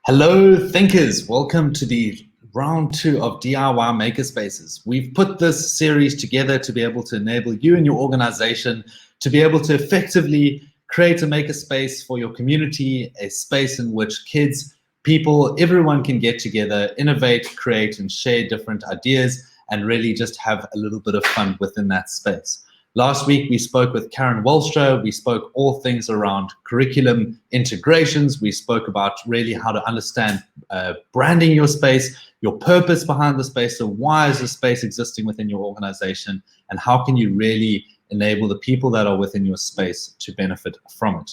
Hello, thinkers. Welcome to the round 2 of D.I.Y Makerspaces. We've put this series together to be able to enable you and your organization to be able to effectively create a makerspace for your community, a space in which kids, people, everyone can get together, innovate, create, and share different ideas, and really just have a little bit of fun within that space. Last week, we spoke with Karen Wallstra. We spoke all things around curriculum integrations. We spoke about really how to understand branding your space, your purpose behind the space. So why is the space existing within your organization? And how can you really enable the people that are within your space to benefit from it?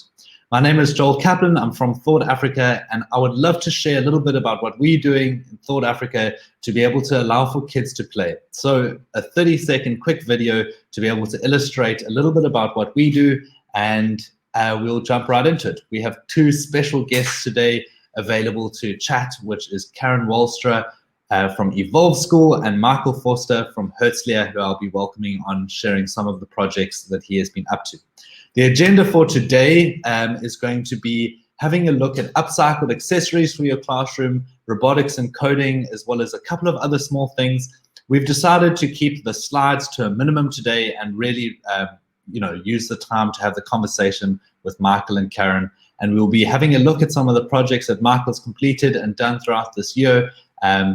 My name is Joel Kaplan. I'm from Thought Africa, and I would love to share a little bit about what we're doing in Thought Africa to be able to allow for kids to play. So a 30-second quick video to be able to illustrate a little bit about what we do, and we'll jump right into it. We have 2 special guests today available to chat, which is Karen Wallstra from Evolve School and Michael Forster from Herzliya, who I'll be welcoming on sharing some of the projects that he has been up to. The agenda for today is going to be having a look at upcycled accessories for your classroom, robotics and coding, as well as a couple of other small things. We've decided to keep the slides to a minimum today and really use the time to have the conversation with Michael and Karen. And we'll be having a look at some of the projects that Michael's completed and done throughout this year.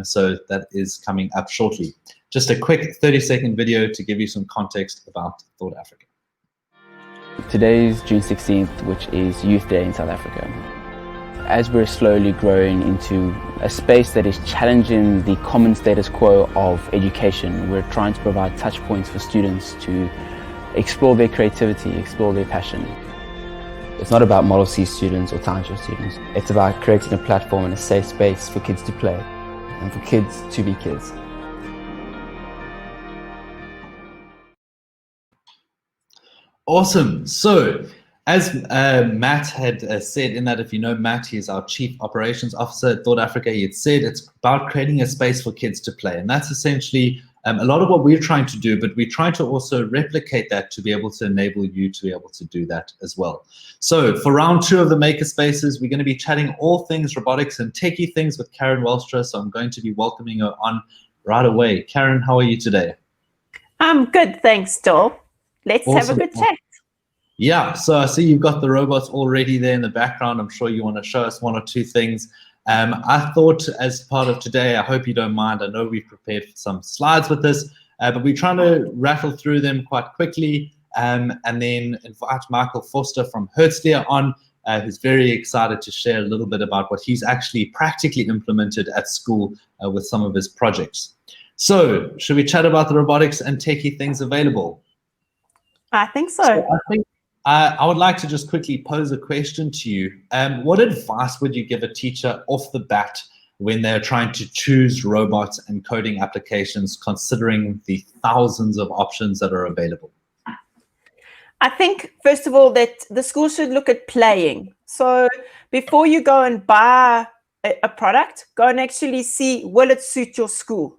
So that is coming up shortly. Just a quick 30-second video to give you some context about Thought Africa. Today is June 16th, which is Youth Day in South Africa. As we're slowly growing into a space that is challenging the common status quo of education, we're trying to provide touch points for students to explore their creativity, explore their passion. It's not about Model C students or township students. It's about creating a platform and a safe space for kids to play and for kids to be kids. Awesome. So as Matt had said, in that, if you know Matt, he's our Chief Operations Officer at Thought Africa, he had said it's about creating a space for kids to play. And that's essentially a lot of what we're trying to do, but we're trying to also replicate that to be able to enable you to be able to do that as well. So for round 2 of the Makerspaces, we're going to be chatting all things robotics and techie things with Karen Wallstra. So I'm going to be welcoming her on right away. Karen, how are you today? I'm good, thanks, Joel. Let's Awesome. have a good chat. Yeah, so I see you've got the robots already there in the background. I'm sure you want to show us 1 or 2 things. I thought as part of today, I hope you don't mind, I know we've prepared some slides with this, but we're trying to rattle through them quite quickly and then invite Michael Forster from Herzliya on, who's very excited to share a little bit about what he's actually practically implemented at school with some of his projects. So should we chat about the robotics and techie things available? I think so. I think I would like to just quickly pose a question to you. What advice would you give a teacher off the bat when they're trying to choose robots and coding applications, considering the thousands of options that are available? I think, first of all, that the school should look at playing. So before you go and buy a product, go and actually see, will it suit your school?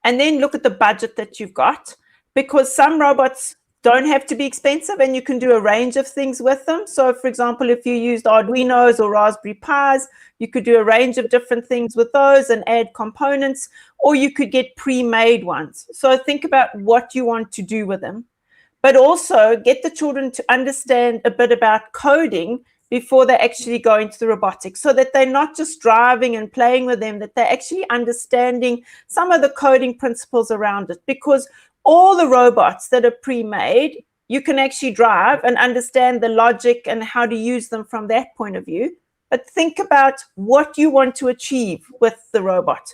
And then look at the budget that you've got, because some robots don't have to be expensive and you can do a range of things with them. So for example, if you used Arduinos or Raspberry Pis, you could do a range of different things with those and add components, or you could get pre-made ones. So think about what you want to do with them, but also get the children to understand a bit about coding before they actually go into the robotics, so that they're not just driving and playing with them, that they're actually understanding some of the coding principles around it. Because all the robots that are pre-made, you can actually drive and understand the logic and how to use them from that point of view. But think about what you want to achieve with the robot.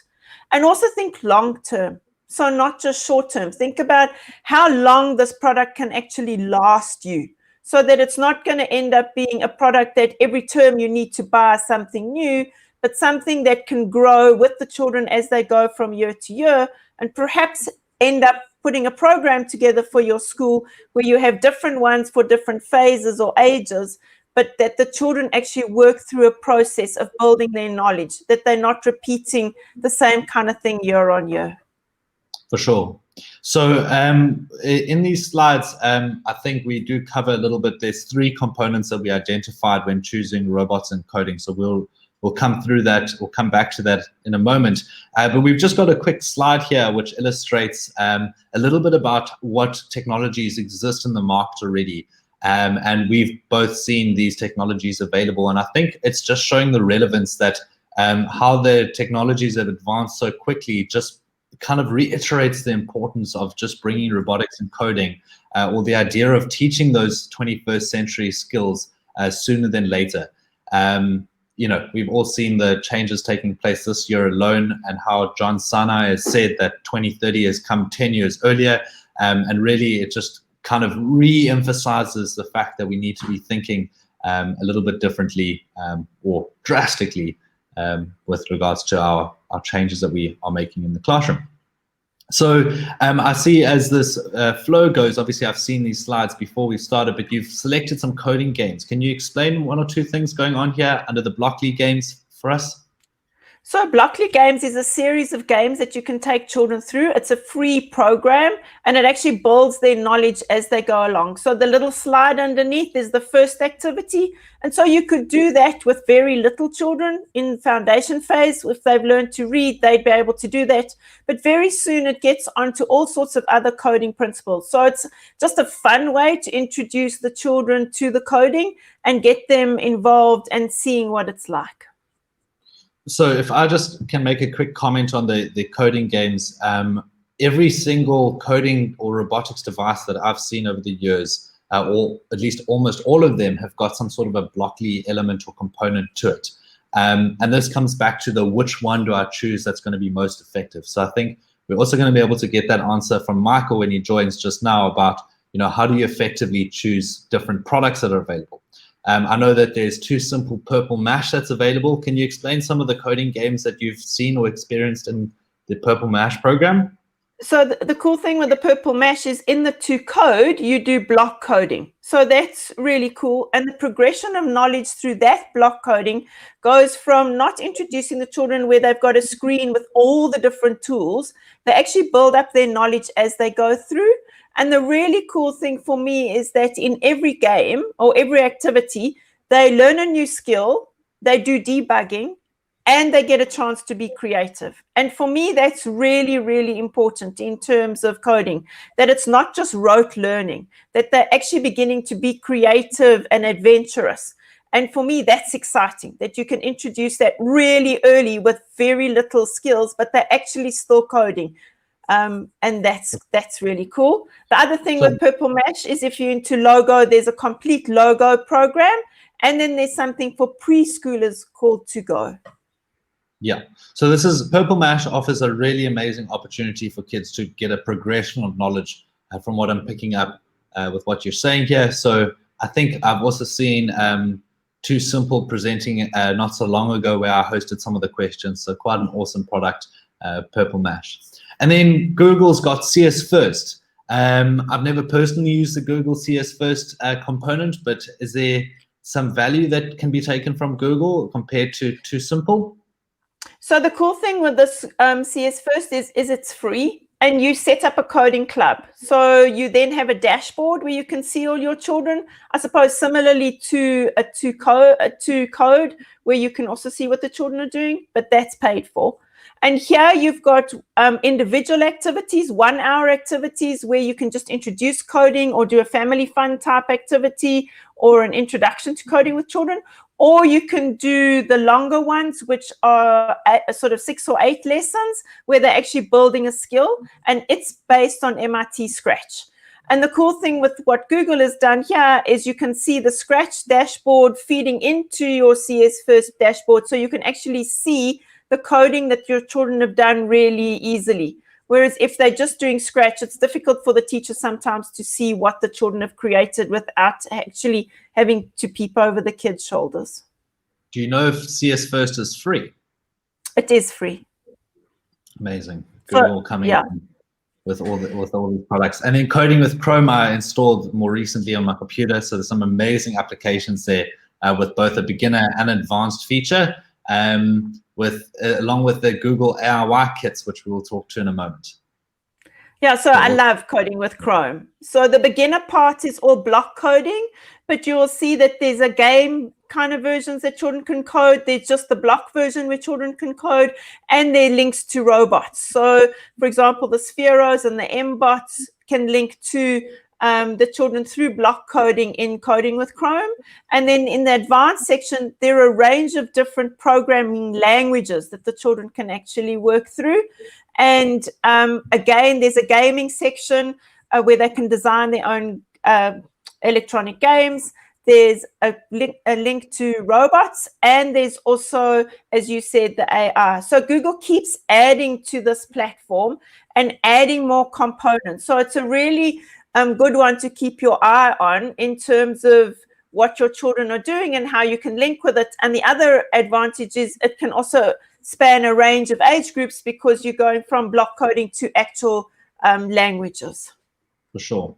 And also think long-term. So not just short-term. Think about how long this product can actually last you, so that it's not going to end up being a product that every term you need to buy something new, but something that can grow with the children as they go from year to year, and perhaps end up putting a program together for your school where you have different ones for different phases or ages, but that the children actually work through a process of building their knowledge, that they're not repeating the same kind of thing year on year. For sure. So in these slides, I think we do cover a little bit. There's 3 components that we identified when choosing robots and coding. So we'll we'll come through that. We'll come back to that in a moment. But we've just got a quick slide here which illustrates a little bit about what technologies exist in the market already. And we've both seen these technologies available. And I think it's just showing the relevance that how the technologies have advanced so quickly just kind of reiterates the importance of just bringing robotics and coding, or the idea of teaching those 21st century skills sooner than later. You know, we've all seen the changes taking place this year alone, and how John Sinai has said that 2030 has come 10 years earlier. And really, it just kind of re-emphasizes the fact that we need to be thinking a little bit differently, or drastically, with regards to our changes that we are making in the classroom. So I see as this flow goes, obviously I've seen these slides before we started, but you've selected some coding games. Can you explain one or two things going on here under the Blockly games for us? So Blockly Games is a series of games that you can take children through. It's a free program, and it actually builds their knowledge as they go along. So the little slide underneath is the first activity. And so you could do that with very little children in foundation phase. If they've learned to read, they'd be able to do that. But very soon it gets onto all sorts of other coding principles. So it's just a fun way to introduce the children to the coding and get them involved and seeing what it's like. So if I just can make a quick comment on the coding games, every single coding or robotics device that I've seen over the years, or at least almost all of them, have got some sort of a Blockly element or component to it. And this comes back to the which one do I choose that's going to be most effective. So I think we're also going to be able to get that answer from Michael when he joins just now about, you know, how do you effectively choose different products that are available. I know that there's Too Simple Purple Mash that's available. Can you explain some of the coding games that you've seen or experienced in the Purple Mash program? So the cool thing with the Purple Mash is in the To Code, you do block coding. So that's really cool. And the progression of knowledge through that block coding goes from not introducing the children where they've got a screen with all the different tools. They actually build up their knowledge as they go through. And the really cool thing for me is that in every game or every activity, they learn a new skill, they do debugging, and they get a chance to be creative. And for me, that's really, really important in terms of coding, that it's not just rote learning, that they're actually beginning to be creative and adventurous. And for me, that's exciting, that you can introduce that really early with very little skills, but they're actually still coding. And that's really cool. The other thing with Purple Mash is if you're into logo, there's a complete logo program. And then there's something for preschoolers called To Go. Yeah, so this is Purple Mash offers a really amazing opportunity for kids to get a progression of knowledge from what I'm picking up with what you're saying here. So I think I've also seen Too Simple presenting not so long ago where I hosted some of the questions. So quite an awesome product, Purple Mash. And then Google's got CS First. I've never personally used the Google CS First component, but is there some value that can be taken from Google compared to Too Simple? So the cool thing with this CS First is it's free, and you set up a coding club. So you then have a dashboard where you can see all your children. I suppose similarly to a To Code, where you can also see what the children are doing, but that's paid for. And here you've got individual activities, 1 hour activities where you can just introduce coding or do a family fun type activity or an introduction to coding with children. Or you can do the longer ones, which are a sort of 6 or 8 lessons where they're actually building a skill, and it's based on MIT Scratch. And the cool thing with what Google has done here is you can see the Scratch dashboard feeding into your CS First dashboard, so you can actually see the coding that your children have done really easily. Whereas if they're just doing Scratch, it's difficult for the teacher sometimes to see what the children have created without actually having to peep over the kids' shoulders. Do you know if CS First is free? It is free. Amazing. Google coming in with all these products. And then coding with Chrome I installed more recently on my computer. So there's some amazing applications there with both a beginner and advanced feature. Along with the Google D.I.Y kits, which we will talk to in a moment. Yeah, so I love coding with Chrome. So the beginner part is all block coding, but you'll see that there's a game kind of versions that children can code. There's just the block version where children can code, and there are links to robots. So, for example, the Spheros and the M-bots can link to the children through block coding in Coding with Chrome. And then in the advanced section, there are a range of different programming languages that the children can actually work through. And again, there's a gaming section where they can design their own electronic games. There's a link to robots, and there's also, as you said, the AI. So Google keeps adding to this platform and adding more components. So it's a really good one to keep your eye on in terms of what your children are doing and how you can link with it. And the other advantage is it can also span a range of age groups because you're going from block coding to actual languages. For sure.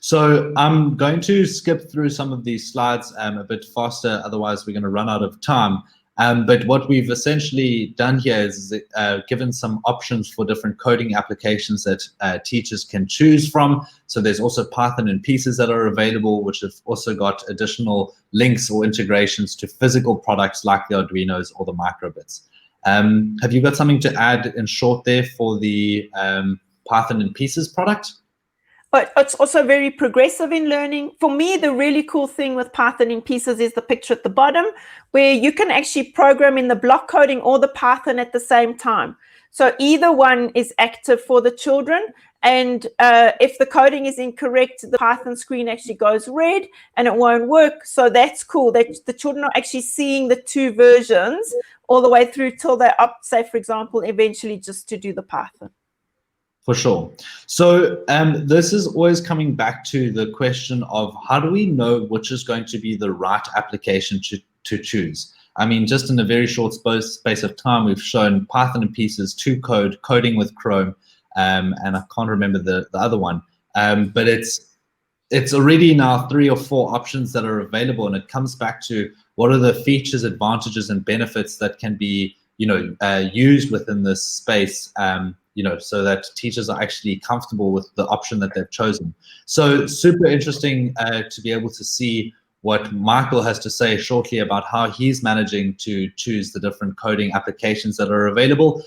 So I'm going to skip through some of these slides a bit faster, otherwise we're going to run out of time. But what we've essentially done here is given some options for different coding applications that teachers can choose from. So there's also Python and pieces that are available, which have also got additional links or integrations to physical products like the Arduinos or the microbits. Have you got something to add in short there for the Python and pieces product? But it's also very progressive in learning. For me, the really cool thing with Python in pieces is the picture at the bottom, where you can actually program in the block coding or the Python at the same time. So either one is active for the children. And if the coding is incorrect, the Python screen actually goes red and it won't work. So that's cool that the children are actually seeing the two versions all the way through till they opt, say, for example, eventually just to do the Python. For sure. So this is always coming back to the question of how do we know which is going to be the right application to choose? I mean, just in a very short space of time, we've shown Python and pieces, coding with Chrome, and I can't remember the other one. But it's already now 3 or 4 options that are available, and it comes back to what are the features, advantages, and benefits that can be used within this space. So that teachers are actually comfortable with the option that they've chosen. So super interesting to be able to see what Michael has to say shortly about how he's managing to choose the different coding applications that are available.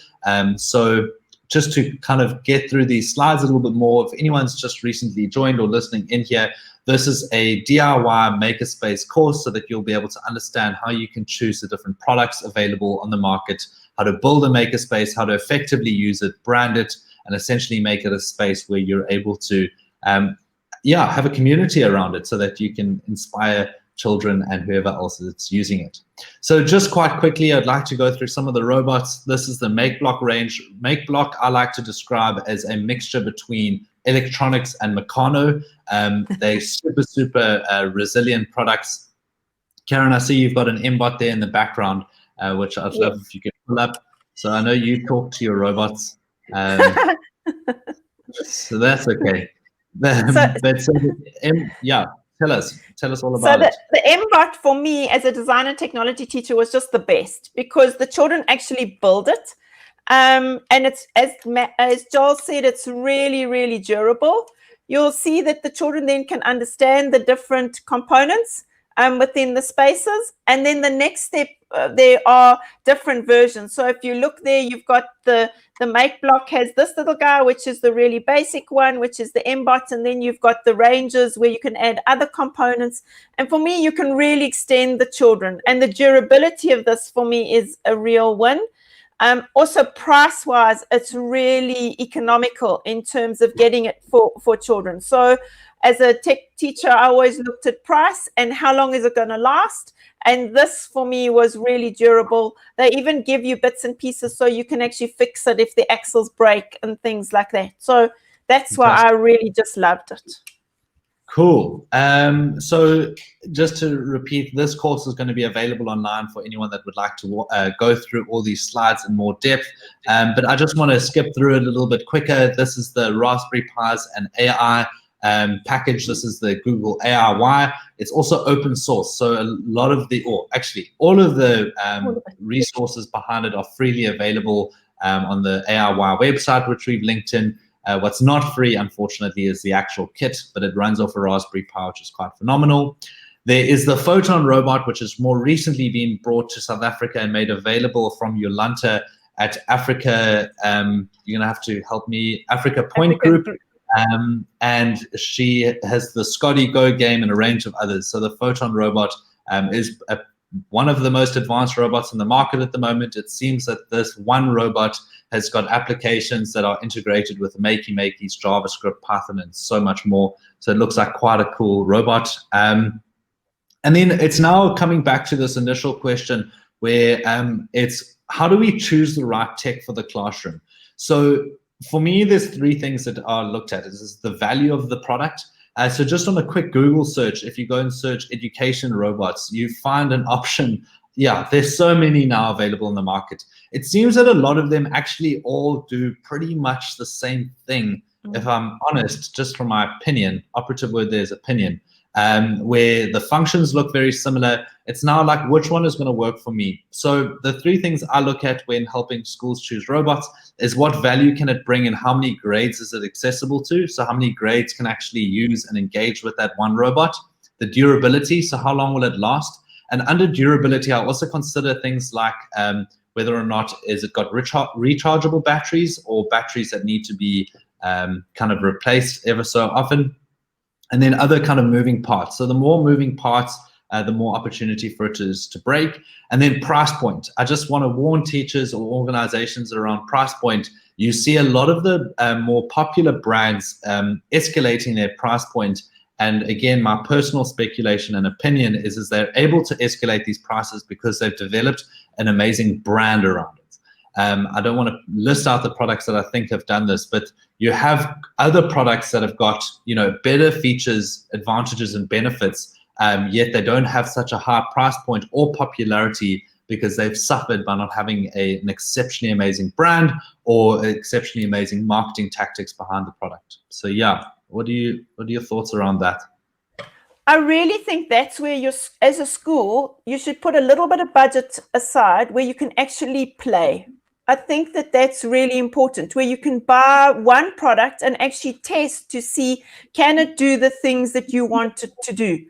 So just to kind of get through these slides a little bit more, if anyone's just recently joined or listening in here, this is a DIY Makerspace course so that you'll be able to understand how you can choose the different products available on the market, how to build a makerspace, how to effectively use it, brand it, and essentially make it a space where you're able to have a community around it so that you can inspire children and whoever else is using it. So just quite quickly, I'd like to go through some of the robots. This is the MakeBlock range. MakeBlock I like to describe as a mixture between electronics and Meccano. They're super resilient products. Karen, I see you've got an M-bot there in the background, which I'd love if you could pull up. So I know you talk to your robots, so that's okay. Tell us all about it. The M-bot for me as a design and technology teacher was just the best because the children actually build it. And it's, as Joel said, it's really durable. You'll see that the children then can understand the different components within the spaces. And then the next step, there are different versions. So if you look there, you've got the MakeBlock has this little guy, which is the really basic one, which is the M-bot. And then you've got the ranges where you can add other components. And for me, you can really extend the children. And the durability of this for me is a real win. Also, price-wise, it's really economical in terms of getting it for children. So as a tech teacher, I always looked at price and how long is it going to last. And this, for me, was really durable. They even give you bits and pieces so you can actually fix it if the axles break and things like that. So that's why I really just loved it. Cool. So just to repeat, this course is going to be available online for anyone that would like to go through all these slides in more depth. But I just want to skip through it a little bit quicker. This is the Raspberry Pis and AI package. This is the Google D.I.Y. It's also open source. So a lot of all of the resources behind it are freely available on the D.I.Y website, which we've linked in. What's not free, unfortunately, is the actual kit, but it runs off a Raspberry Pi, which is quite phenomenal. There is the Photon robot, which has more recently been brought to South Africa and made available from Yolanta at Africa. You're going to have to help me, Africa Point Group. And she has the Scotty Go game and a range of others. So the Photon robot is one of the most advanced robots in the market at the moment. It seems that this one robot has got applications that are integrated with Makey's, JavaScript, Python, and so much more. So it looks like quite a cool robot. And then it's now coming back to this initial question where it's how do we choose the right tech for the classroom? So for me, there's three things that are looked at. This is the value of the product. So just on a quick Google search, if you go and search education robots, you find an option. Yeah, there's so many now available in the market. It seems that a lot of them actually all do pretty much the same thing, if I'm honest, just from my opinion. Operative word there is opinion. Where the functions look very similar. It's now like, which one is going to work for me? So the three things I look at when helping schools choose robots is what value can it bring and how many grades is it accessible to? So how many grades can actually use and engage with that one robot? The durability, so how long will it last? And under durability, I also consider things like whether or not is it got rechargeable batteries or batteries that need to be kind of replaced ever so often. And then other kind of moving parts. So the more moving parts, the more opportunity for it is to break. And then price point. I just want to warn teachers or organizations around price point. You see a lot of the more popular brands escalating their price point. And again, my personal speculation and opinion is they're able to escalate these prices because they've developed an amazing brand around it. I don't want to list out the products that I think have done this, but you have other products that have got, you know, better features, advantages, and benefits, yet they don't have such a high price point or popularity because they've suffered by not having an exceptionally amazing brand or exceptionally amazing marketing tactics behind the product. So yeah, what are your thoughts around that? I really think that's where as a school, you should put a little bit of budget aside where you can actually play. I think that that's really important, where you can buy one product and actually test to see, can it do the things that you want it to do?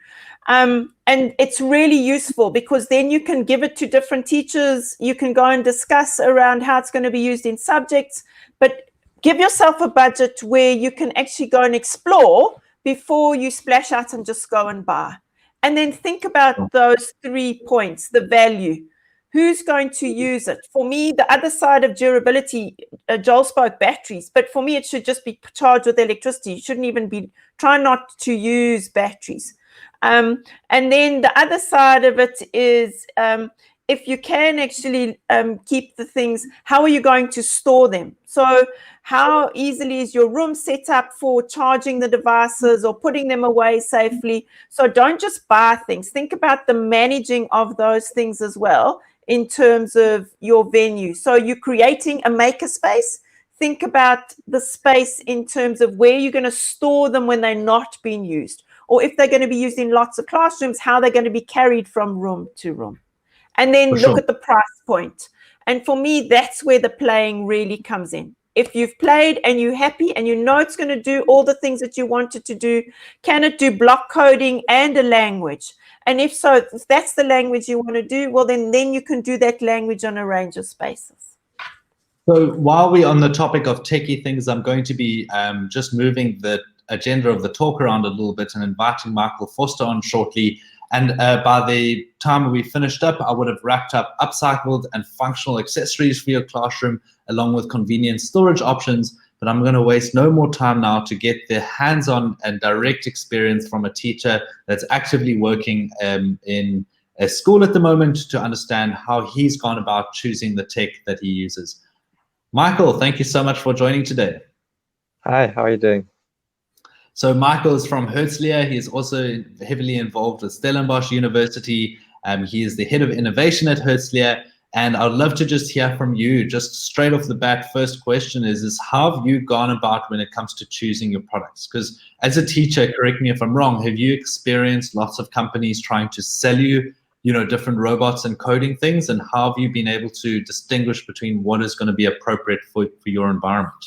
And it's really useful because then you can give it to different teachers. You can go and discuss around how it's going to be used in subjects, but give yourself a budget where you can actually go and explore before you splash out and just go and buy. And then think about those 3 points, the value. Who's going to use it? For me, the other side of durability, Joel spoke batteries, but for me, it should just be charged with electricity. You shouldn't even be, try not to use batteries. And then the other side of it is if you can actually keep the things, how are you going to store them? So how easily is your room set up for charging the devices or putting them away safely? So don't just buy things. Think about the managing of those things as well in terms of your venue. So you're creating a makerspace. Think about the space in terms of where you're going to store them when they're not being used. Or if they're going to be used in lots of classrooms, how they're going to be carried from room to room. And then look at the price point. And for me, that's where the playing really comes in. If you've played and you're happy and you know it's going to do all the things that you want it to do, can it do block coding and a language? And if so, if that's the language you want to do, well, then you can do that language on a range of spaces. So while we're on the topic of techie things, I'm going to be just moving the agenda of the talk around a little bit and inviting Michael Foster on shortly. And by the time we finished up, I would have wrapped up upcycled and functional accessories for your classroom, along with convenient storage options. But I'm going to waste no more time now to get the hands-on and direct experience from a teacher that's actively working in a school at the moment to understand how he's gone about choosing the tech that he uses. Michael, thank you so much for joining today. Hi, how are you doing? So Michael is from Herzliya. He is also heavily involved with Stellenbosch University. He is the head of innovation at Herzliya. And I'd love to just hear from you, just straight off the bat. First question is how have you gone about when it comes to choosing your products? Because as a teacher, correct me if I'm wrong, have you experienced lots of companies trying to sell you, different robots and coding things? And how have you been able to distinguish between what is going to be appropriate for your environment?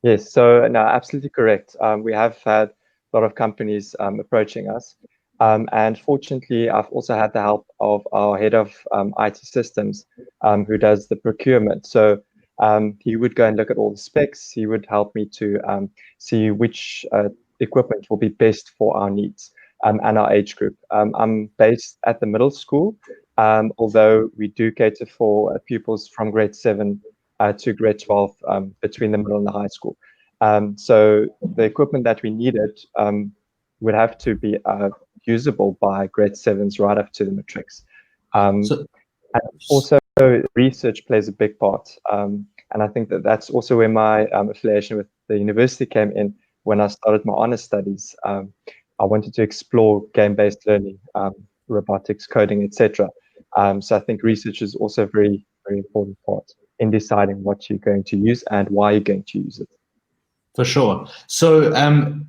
Yes, so no, absolutely correct. We have had a lot of companies approaching us. And fortunately, I've also had the help of our head of IT systems who does the procurement. So he would go and look at all the specs. He would help me to see which equipment will be best for our needs and our age group. I'm based at the middle school, although we do cater for pupils from grade 7 to grade 12 between the middle and the high school. So the equipment that we needed would have to be usable by grade 7s right up to the matrics. So, And also, research plays a big part. And I think that that's also where my affiliation with the university came in. When I started my honors studies, I wanted to explore game-based learning, robotics, coding, etc. So I think research is also a very, very important part in deciding what you're going to use and why you're going to use it. for sure. So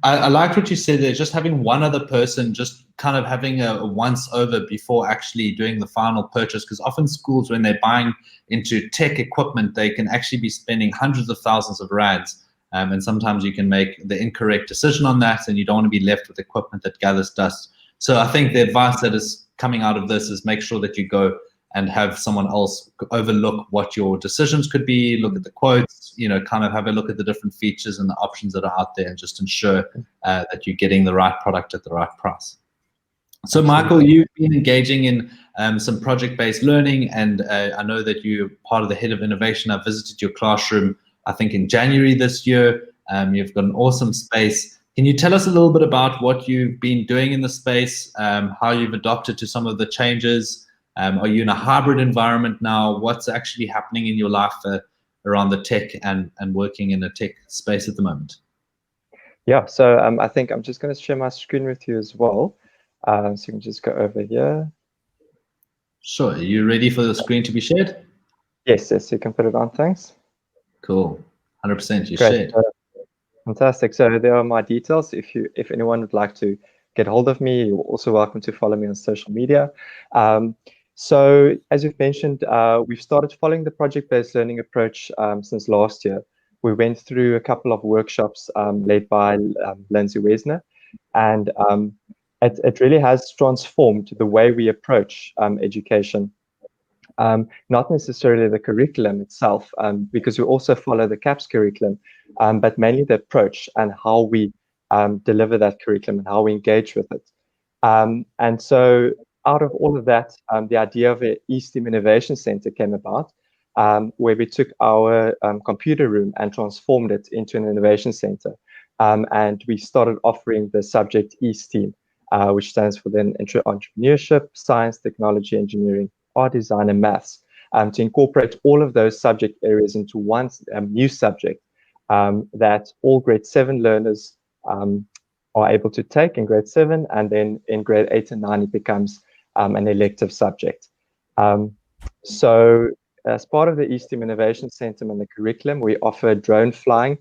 I liked what you said there, just having one other person, just kind of having a once over before actually doing the final purchase, because often schools, when they're buying into tech equipment, they can actually be spending hundreds of thousands of rands. And sometimes you can make the incorrect decision on that, and you don't want to be left with equipment that gathers dust. So I think the advice that is coming out of this is make sure that you go and have someone else overlook what your decisions could be, look at the quotes, kind of have a look at the different features and the options that are out there, and just ensure that you're getting the right product at the right price. So Michael, you've been engaging in some project-based learning, and I know that you're part of the head of innovation. I visited your classroom, I think in January this year. You've got an awesome space. Can you tell us a little bit about what you've been doing in the space, how you've adopted to some of the changes? Are you in a hybrid environment now? What's actually happening in your life around the tech and working in a tech space at the moment? Yeah, so I think I'm just going to share my screen with you as well. So you can just go over here. Sure. Are you ready for the screen to be shared? Yes, yes, you can put it on. Thanks. Cool. 100%. You Great. shared. Fantastic. So there are my details. If anyone would like to get hold of me, you're also welcome to follow me on social media. So as you've mentioned, we've started following the project-based learning approach since last year. We went through a couple of workshops led by Lindsay Wesner, and it really has transformed the way we approach education. Not necessarily the curriculum itself, because we also follow the CAPS curriculum, but mainly the approach and how we deliver that curriculum and how we engage with it. And so out of all of that, the idea of an eSTEAM Innovation Center came about, where we took our computer room and transformed it into an innovation center. And we started offering the subject eSTEAM, which stands for then entrepreneurship, science, technology, engineering, art, design, and maths, to incorporate all of those subject areas into one new subject that all grade 7 learners are able to take in grade 7, and then in grade 8 and 9 it becomes an elective subject. So as part of the eSTEAM Innovation Center and the curriculum, we offer drone flying,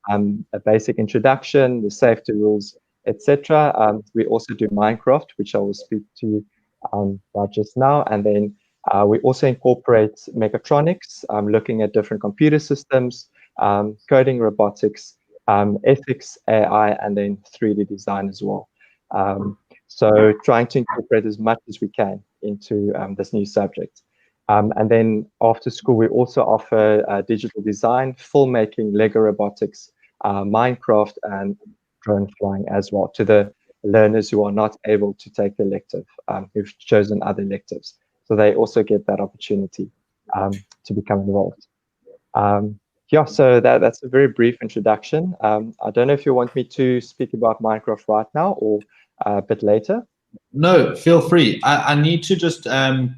a basic introduction, the safety rules, etc. We also do Minecraft, which I will speak to you about just now, and then we also incorporate mechatronics, looking at different computer systems, coding, robotics, ethics, AI, and then 3D design as well. So trying to incorporate as much as we can into this new subject. And then after school, we also offer digital design, filmmaking, Lego robotics, Minecraft, and drone flying as well to the learners who are not able to take the elective, who've chosen other electives. So they also get that opportunity to become involved. Yeah, so that's a very brief introduction. I don't know if you want me to speak about Minecraft right now or a bit later. No, feel free. I need to just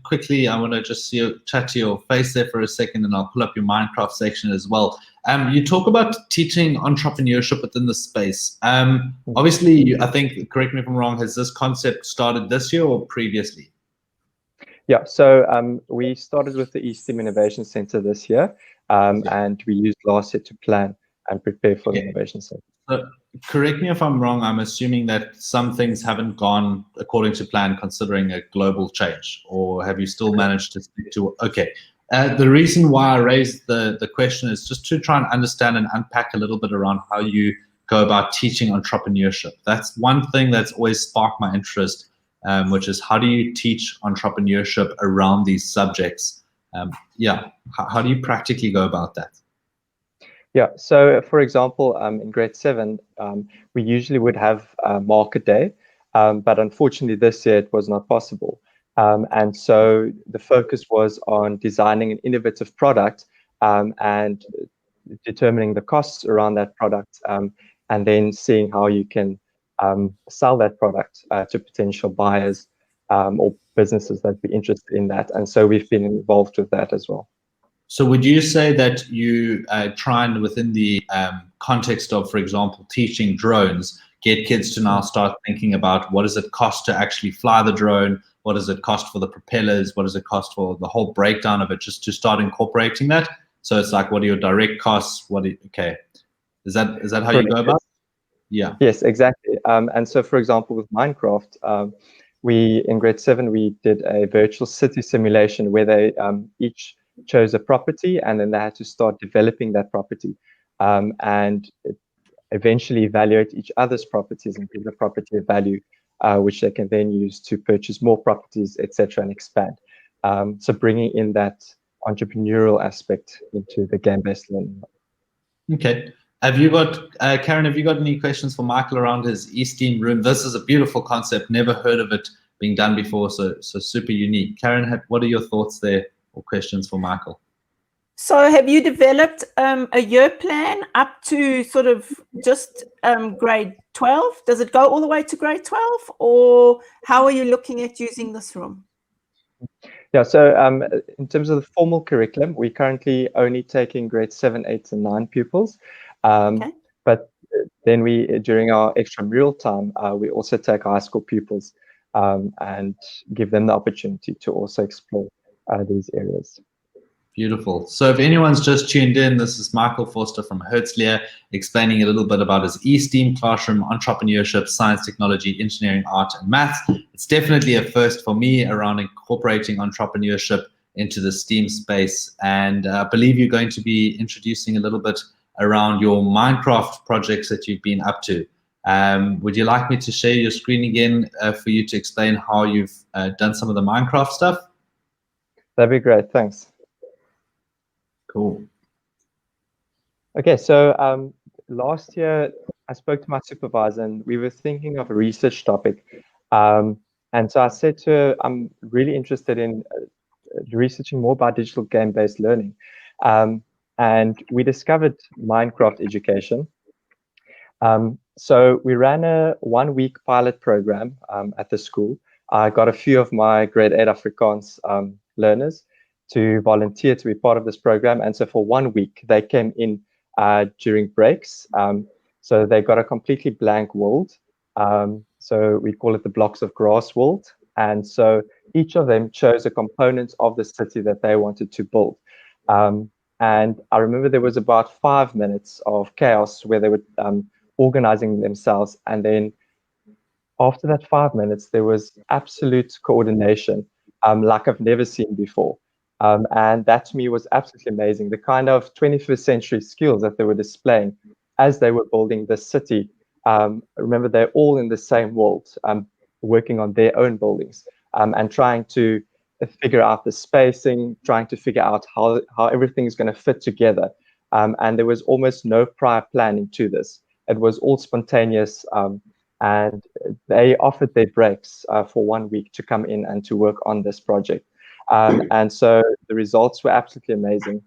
quickly, I want to just chat to your face there for a second, and I'll pull up your Minecraft section as well. You talk about teaching entrepreneurship within the space. Obviously, I think, correct me if I'm wrong, has this concept started this year or previously? Yeah, so we started with the eSTEAM Innovation Center this year, and we used last year to plan and prepare for the Innovation Center. So, correct me if I'm wrong, I'm assuming that some things haven't gone according to plan considering a global change, or have you still managed to stick to, okay. The reason why I raised the question is just to try and understand and unpack a little bit around how you go about teaching entrepreneurship. That's one thing that's always sparked my interest, which is how do you teach entrepreneurship around these subjects? Yeah, how do you practically go about that? Yeah, so for example, in grade 7, we usually would have a market day, but unfortunately this year it was not possible. And so the focus was on designing an innovative product and determining the costs around that product, and then seeing how you can sell that product to potential buyers or businesses that be interested in that. And so we've been involved with that as well. So would you say that you try and, within the context of, for example, teaching drones, get kids to now start thinking about what does it cost to actually fly the drone? What does it cost for the propellers? What does it cost for the whole breakdown of it, just to start incorporating that? So it's like, what are your direct costs? Okay. Is that how you go about it? Yeah. Yes, exactly. And so, for example, with Minecraft, we in grade 7 we did a virtual city simulation where they each chose a property and then they had to start developing that property, and eventually evaluate each other's properties and give the property a value, which they can then use to purchase more properties, etc., and expand. So bringing in that entrepreneurial aspect into the game-based learning. Okay. Have you got, Karen, have you got any questions for Michael around his e-steam room? This is a beautiful concept. Never heard of it being done before, so super unique. Karen, what are your thoughts there or questions for Michael? So have you developed a year plan up to sort of just grade 12? Does it go all the way to grade 12? Or how are you looking at using this room? Yeah, so in terms of the formal curriculum, we're currently only taking grade 7, 8, and 9 pupils. Okay. But then during our extramural time, we also take high school pupils and give them the opportunity to also explore these areas. Beautiful. So if anyone's just tuned in, this is Michael Forster from Herzliya explaining a little bit about his e-STEAM classroom, entrepreneurship, science, technology, engineering, art, and maths. It's definitely a first for me around incorporating entrepreneurship into the STEAM space. And I believe you're going to be introducing a little bit around your Minecraft projects that you've been up to. Would you like me to share your screen again for you to explain how you've done some of the Minecraft stuff? That'd be great. Thanks. Cool. Okay, so last year I spoke to my supervisor and we were thinking of a research topic. And so I said to her, I'm really interested in researching more about digital game-based learning. And we discovered Minecraft education. So we ran a 1-week pilot program at the school. I got a few of my grade 8 Afrikaans learners to volunteer to be part of this program. And so for 1 week, they came in during breaks. So they got a completely blank world. So we call it the blocks of grass world. And so each of them chose a component of the city that they wanted to build. And I remember there was about 5 minutes of chaos where they were organizing themselves. And then after that 5 minutes, there was absolute coordination like I've never seen before. And that to me was absolutely amazing. The kind of 21st century skills that they were displaying as they were building the city. Remember, they're all in the same world, working on their own buildings and trying to figure out the spacing, trying to figure out how everything is going to fit together. And there was almost no prior planning to this. It was all spontaneous. And they offered their breaks for 1 week to come in and to work on this project. And so the results were absolutely amazing.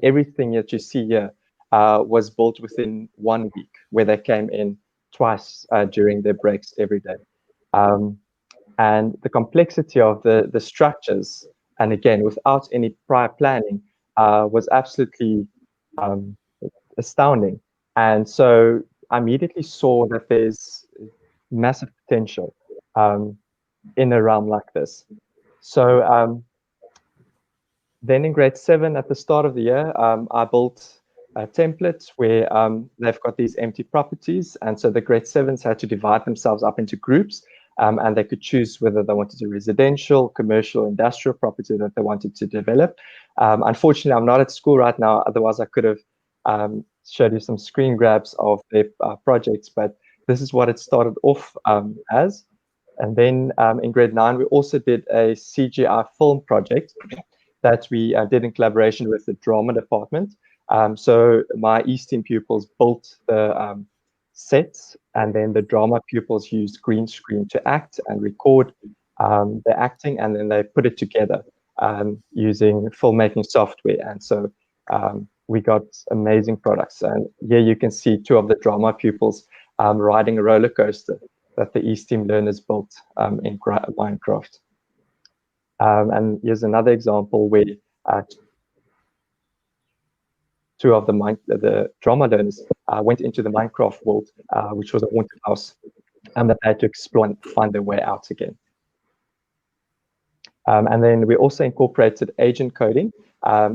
Everything that you see here was built within 1 week, where they came in twice during their breaks every day. And the complexity of the structures, and again, without any prior planning, was absolutely astounding. And so I immediately saw that there's massive potential in a realm like this. So then in grade 7, at the start of the year, I built a template where they've got these empty properties. And so the grade 7s had to divide themselves up into groups and they could choose whether they wanted a residential, commercial, industrial property that they wanted to develop. Unfortunately, I'm not at school right now. Otherwise, I could have showed you some screen grabs of their projects, but this is what it started off as. And then in grade 9, we also did a CGI film project that we did in collaboration with the drama department. So my East Team pupils built the sets, and then the drama pupils used green screen to act and record the acting, and then they put it together using filmmaking software. And so we got amazing products. And here you can see 2 of the drama pupils riding a roller coaster that the East Team learners built in Minecraft. And here's another example where 2 of the drama learners went into the Minecraft world, which was a haunted house, and that they had to explore and find their way out again. And then we also incorporated agent coding.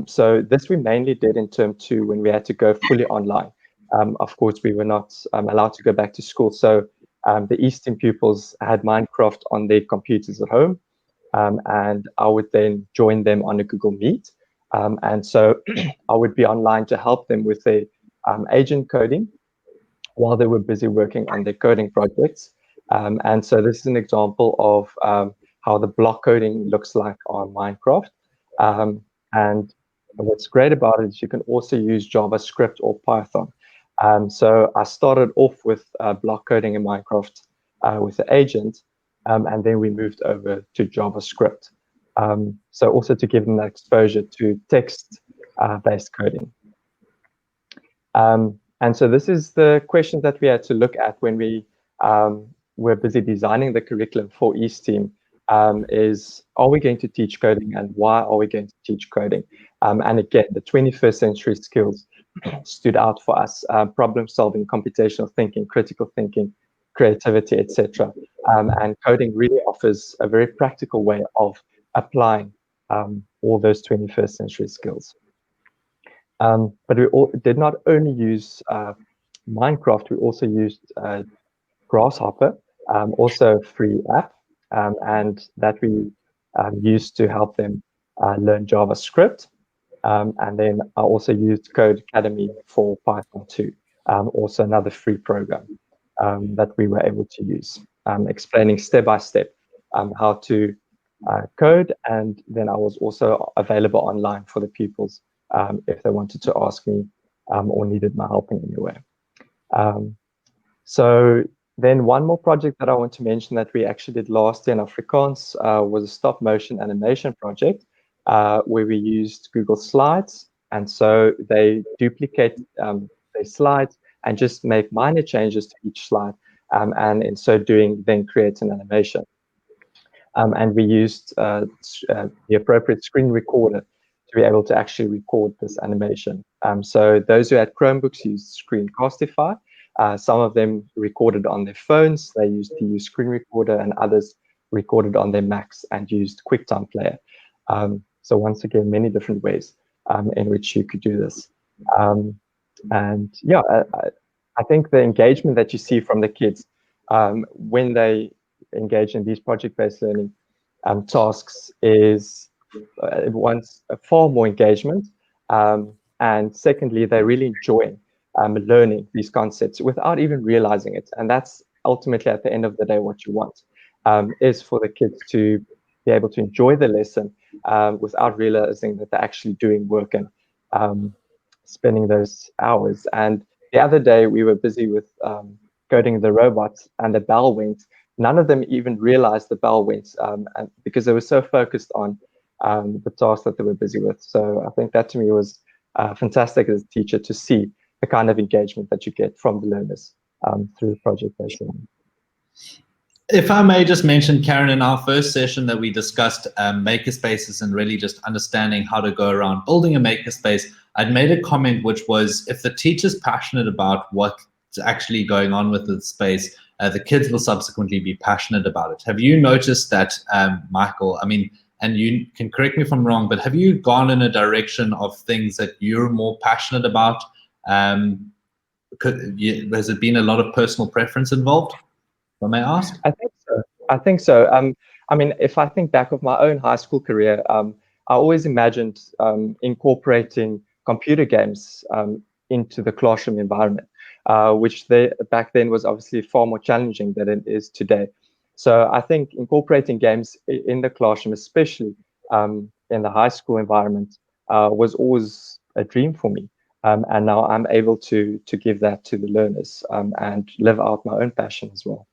So this we mainly did in term 2 when we had to go fully online. Of course, we were not allowed to go back to school. So the East Team pupils had Minecraft on their computers at home. And I would then join them on a Google Meet. And so I would be online to help them with their agent coding while they were busy working on their coding projects. And so this is an example of how the block coding looks like on Minecraft. And what's great about it is you can also use JavaScript or Python. So I started off with block coding in Minecraft with the agent, and then we moved over to JavaScript. So also to give them that exposure to text-based coding. And so this is the question that we had to look at when we were busy designing the curriculum for East Team, is, are we going to teach coding, and why are we going to teach coding? And again, the 21st century skills stood out for us: problem solving, computational thinking, critical thinking, creativity, etc. And coding really offers a very practical way of applying all those 21st century skills. But we did not only use Minecraft, we also used Grasshopper, also a free app, and that we used to help them learn JavaScript. And then I also used Code Academy for Python 2, also another free program that we were able to use, explaining step by step how to code. And then I was also available online for the pupils if they wanted to ask me or needed my help in any way. So then one more project that I want to mention that we actually did last year in Afrikaans was a stop motion animation project where we used Google Slides. And so they duplicate their slides and just make minor changes to each slide. And in so doing, then create an animation. And we used the appropriate screen recorder to be able to actually record this animation. So those who had Chromebooks used Screencastify. Some of them recorded on their phones. They used the Screen Recorder, and others recorded on their Macs and used QuickTime Player. So once again, many different ways in which you could do this. And yeah, I think the engagement that you see from the kids when they engage in these project-based learning tasks is far more engagement. And secondly, they really enjoy learning these concepts without even realizing it. And that's ultimately at the end of the day what you want, is for the kids to be able to enjoy the lesson without realizing that they're actually doing work and spending those hours. And the other day we were busy with coding the robots, and the bell went. None of them even realized the bell went and because they were so focused on the task that they were busy with. So I think that to me was fantastic as a teacher to see the kind of engagement that you get from the learners through project-based learning. If I may just mention, Karen, in our first session that we discussed makerspaces and really just understanding how to go around building a makerspace, I'd made a comment which was, if the teacher's passionate about what's actually going on with the space, the kids will subsequently be passionate about it. Have you noticed that, Michael? I mean, and you can correct me if I'm wrong, but have you gone in a direction of things that you're more passionate about? Has it been a lot of personal preference involved, if I may ask? I think so. I think so. I mean, if I think back of my own high school career, I always imagined incorporating computer games into the classroom environment, which back then was obviously far more challenging than it is today. So I think incorporating games in the classroom, especially in the high school environment, was always a dream for me. And now I'm able to give that to the learners and live out my own passion as well.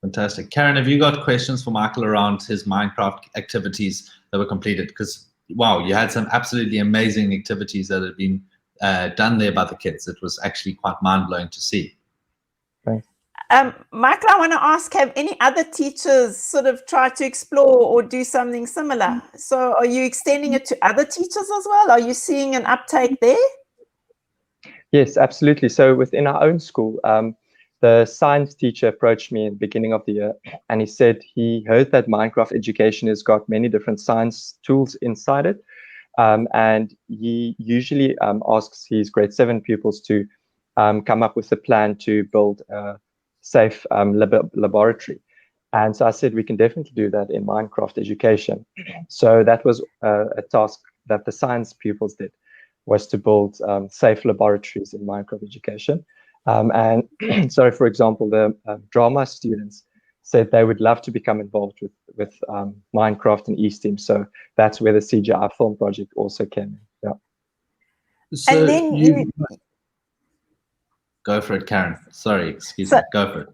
Fantastic. Karen, have you got questions for Michael around his Minecraft activities that were completed? Because, wow, you had some absolutely amazing activities that had been done there by the kids. It was actually quite mind-blowing to see. Thanks. Michael, I want to ask, have any other teachers sort of tried to explore or do something similar? So are you extending it to other teachers as well? Are you seeing an uptake there? Yes, absolutely. So within our own school, the science teacher approached me in the beginning of the year, and he said he heard that Minecraft education has got many different science tools inside it. And he usually asks his grade 7 pupils to come up with a plan to build a safe laboratory. And so I said, we can definitely do that in Minecraft education. So that was a task that the science pupils did, was to build safe laboratories in Minecraft education. And so, for example, the drama students said they would love to become involved with Minecraft and E-STEAM. So that's where the CGI film project also came in. Yeah. So and then you go for it, Karen. Sorry, excuse me. Go for it.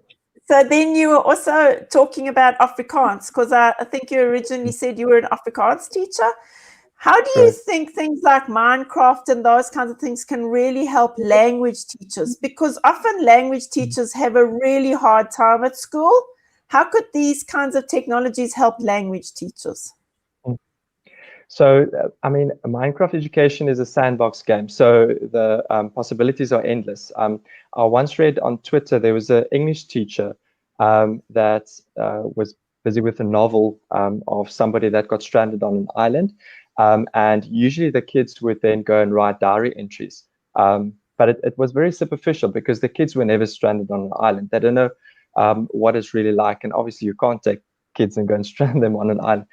So then you were also talking about Afrikaans, because I think you originally said you were an Afrikaans teacher. How do you think things like Minecraft and those kinds of things can really help language teachers? Because often language teachers have a really hard time at school. How could these kinds of technologies help language teachers? So, I mean, Minecraft education is a sandbox game, so the possibilities are endless. I once read on Twitter there was an English teacher that was busy with a novel of somebody that got stranded on an island. And usually the kids would then go and write diary entries. But it was very superficial because the kids were never stranded on an island. They don't know what it's really like. And obviously you can't take kids and go and strand them on an island.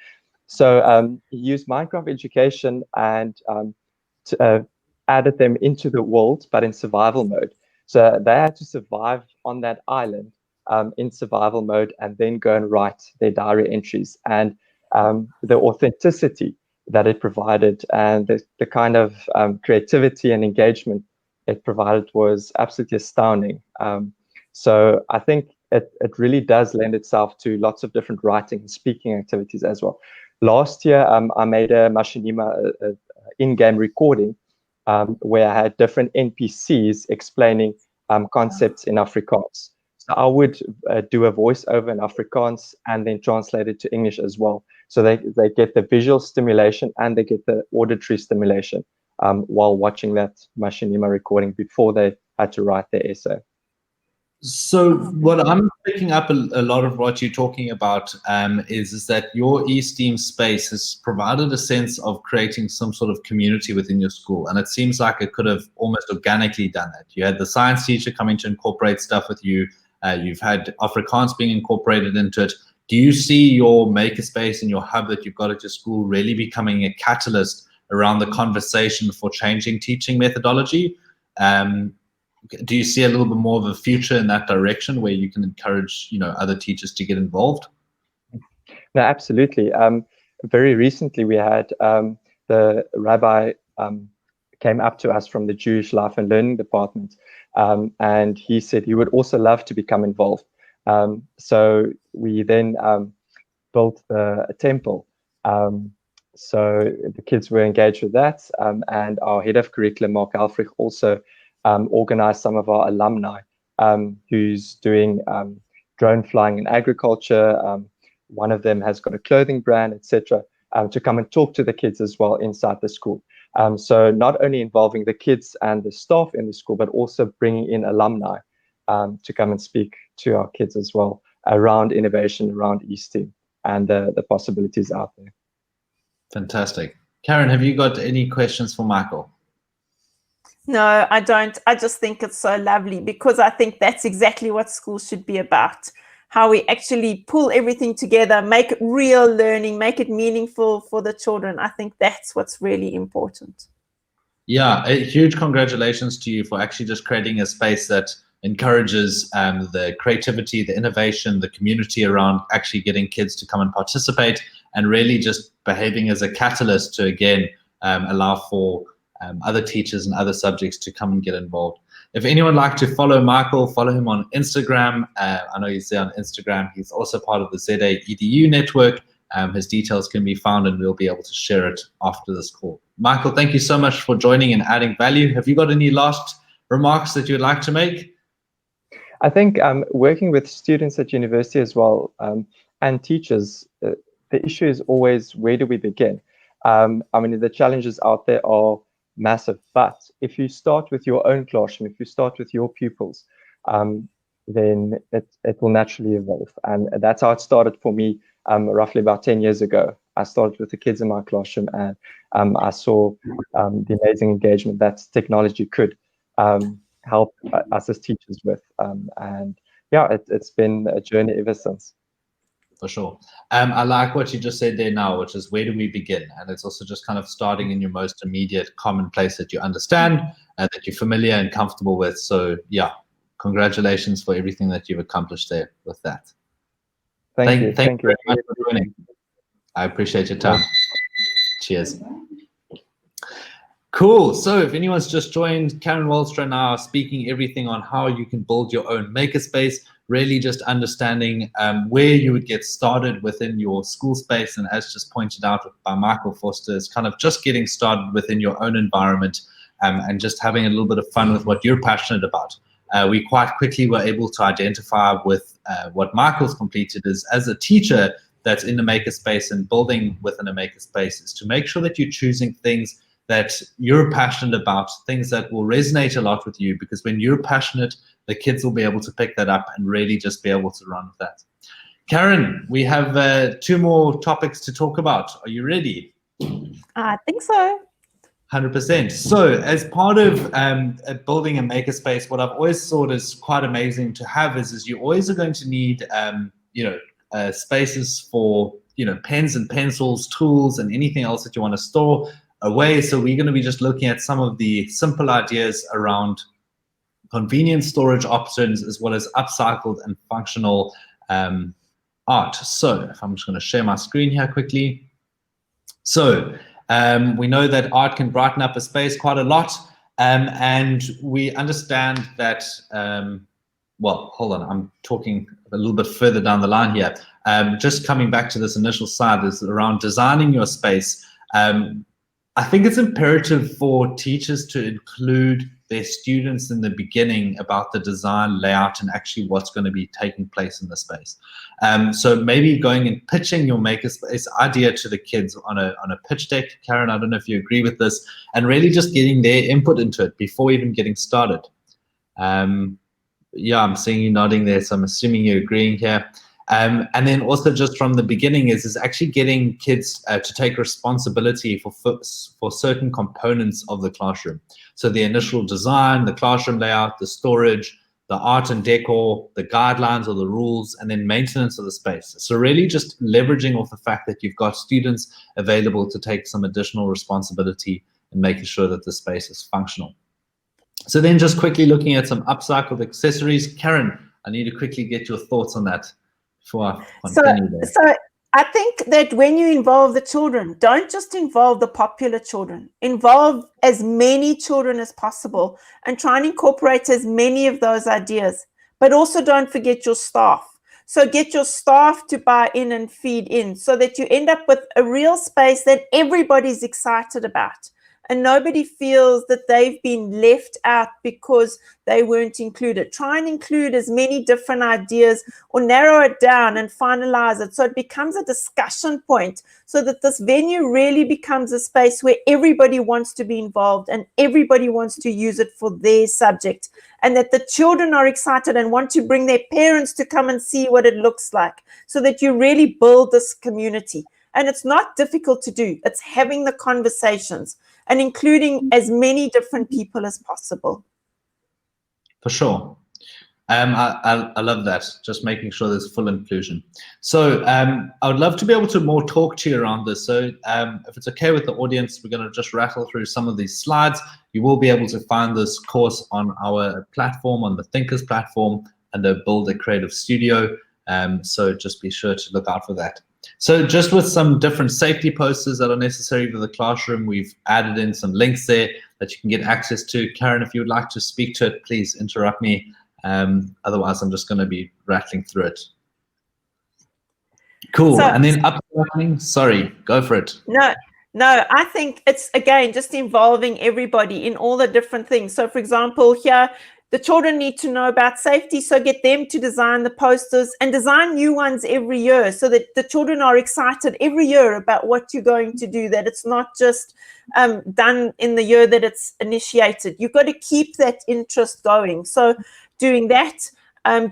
So he used Minecraft education and added them into the world, but in survival mode. So they had to survive on that island in survival mode and then go and write their diary entries. And the authenticity that it provided and the kind of creativity and engagement it provided was absolutely astounding. So I think it really does lend itself to lots of different writing and speaking activities as well. Last year, I made a machinima in-game recording where I had different NPCs explaining concepts in Afrikaans. So I would do a voiceover in Afrikaans and then translate it to English as well. So they get the visual stimulation and they get the auditory stimulation while watching that machinima recording before they had to write their essay. So what I'm picking up a lot of what you're talking about is that your e-STEAM space has provided a sense of creating some sort of community within your school. And it seems like it could have almost organically done that. You had the science teacher coming to incorporate stuff with you. You've had Afrikaans being incorporated into it. Do you see your makerspace and your hub that you've got at your school really becoming a catalyst around the conversation for changing teaching methodology? Do you see a little bit more of a future in that direction where you can encourage, other teachers to get involved? No, absolutely. Very recently, we had the rabbi came up to us from the Jewish Life and Learning Department, and he said he would also love to become involved. So we then built a temple. So the kids were engaged with that, and our head of curriculum, Mark Alfrich, also organized some of our alumni who's doing drone flying in agriculture. One of them has got a clothing brand, etc., to come and talk to the kids as well inside the school. So not only involving the kids and the staff in the school, but also bringing in alumni to come and speak to our kids as well around innovation, around e-STEAM and the possibilities out there. Fantastic. Karen, have you got any questions for Michael? No, I don't. I just think it's so lovely because I think that's exactly what school should be about. how we actually pull everything together, make it real learning, make it meaningful for the children. I think that's what's really important. Yeah, a huge congratulations to you for actually just creating a space that encourages the creativity, the innovation, the community around actually getting kids to come and participate, and really just behaving as a catalyst to, again, allow for other teachers and other subjects to come and get involved. If anyone would like to follow Michael, follow him on Instagram. I know he's there on Instagram. He's also part of the ZA EDU network. His details can be found, and we'll be able to share it after this call. Michael, thank you so much for joining and adding value. Have you got any last remarks that you'd like to make? I think working with students at university as well, and teachers, the issue is always, where do we begin? I mean, the challenges out there are massive, but if you start with your own classroom, if you start with your pupils, then it will naturally evolve. And that's how it started for me roughly about 10 years ago. I started with the kids in my classroom, and I saw the amazing engagement that technology could help us as teachers with. And yeah, it's been a journey ever since. For sure. I like what you just said there now, which is, where do we begin? And it's also just kind of starting in your most immediate common place that you understand and that you're familiar and comfortable with. So yeah, congratulations for everything that you've accomplished there with that. Thank you. Thank you very much for joining. I appreciate your time. Cheers. Cool. So if anyone's just joined, Karen Wallstra now speaking everything on how you can build your own makerspace, really just understanding where you would get started within your school space. And as just pointed out by Michael Foster, is kind of just getting started within your own environment and just having a little bit of fun with what you're passionate about. We quite quickly were able to identify with what Michael's completed is, as a teacher that's in the makerspace and building within a makerspace, is to make sure that you're choosing things that you're passionate about, things that will resonate a lot with you, because when you're passionate, the kids will be able to pick that up and really just be able to run with that. Karen, we have 2 more topics to talk about. Are you ready? I think so. 100%. So as part of building a makerspace, what I've always thought is quite amazing to have is you always are going to need spaces for pens and pencils, tools, and anything else that you want to store away. So we're going to be just looking at some of the simple ideas around convenient storage options, as well as upcycled and functional art. So if I'm just going to share my screen here quickly. So we know that art can brighten up a space quite a lot, and we understand that, well, hold on, I'm talking a little bit further down the line here. Just coming back to this initial side is around designing your space. I think it's imperative for teachers to include their students in the beginning about the design, layout, and actually what's going to be taking place in the space. So maybe going and pitching your makerspace idea to the kids on a pitch deck. Karen, I don't know if you agree with this, and really just getting their input into it before even getting started. Yeah, I'm seeing you nodding there, so I'm assuming you're agreeing here. And then also just from the beginning is actually getting kids to take responsibility for certain components of the classroom. So the initial design, the classroom layout, the storage, the art and decor, the guidelines or the rules, and then maintenance of the space. So really just leveraging off the fact that you've got students available to take some additional responsibility and making sure that the space is functional. So then just quickly looking at some upcycled accessories. Karen, I need to quickly get your thoughts on that. So I think that when you involve the children, don't just involve the popular children, involve as many children as possible and try and incorporate as many of those ideas. But also don't forget your staff. So get your staff to buy in and feed in so that you end up with a real space that everybody's excited about. And nobody feels that they've been left out because they weren't included. Try and include as many different ideas or narrow it down and finalize it so it becomes a discussion point, so that this venue really becomes a space where everybody wants to be involved and everybody wants to use it for their subject, and that the children are excited and want to bring their parents to come and see what it looks like, so that you really build this community. And it's not difficult to do. It's having the conversations and including as many different people as possible. For sure. I love that. Just making sure there's full inclusion. So I would love to be able to more talk to you around this. So if it's okay with the audience, we're going to just rattle through some of these slides. You will be able to find this course on our platform, on the Thinkers platform, under Build a Creative Studio. So just be sure to look out for that. So just with some different safety posters that are necessary for the classroom, we've added in some links there that you can get access to. Karen, if you would like to speak to it, please interrupt me. Otherwise, I'm just going to be rattling through it. Cool. And then upcoming, sorry, go for it. No, I think it's, again, just involving everybody in all the different things. So, for example, here, the children need to know about safety, so get them to design the posters and design new ones every year so that the children are excited every year about what you're going to do, that it's not just done in the year that it's initiated. You've got to keep that interest going. So doing that.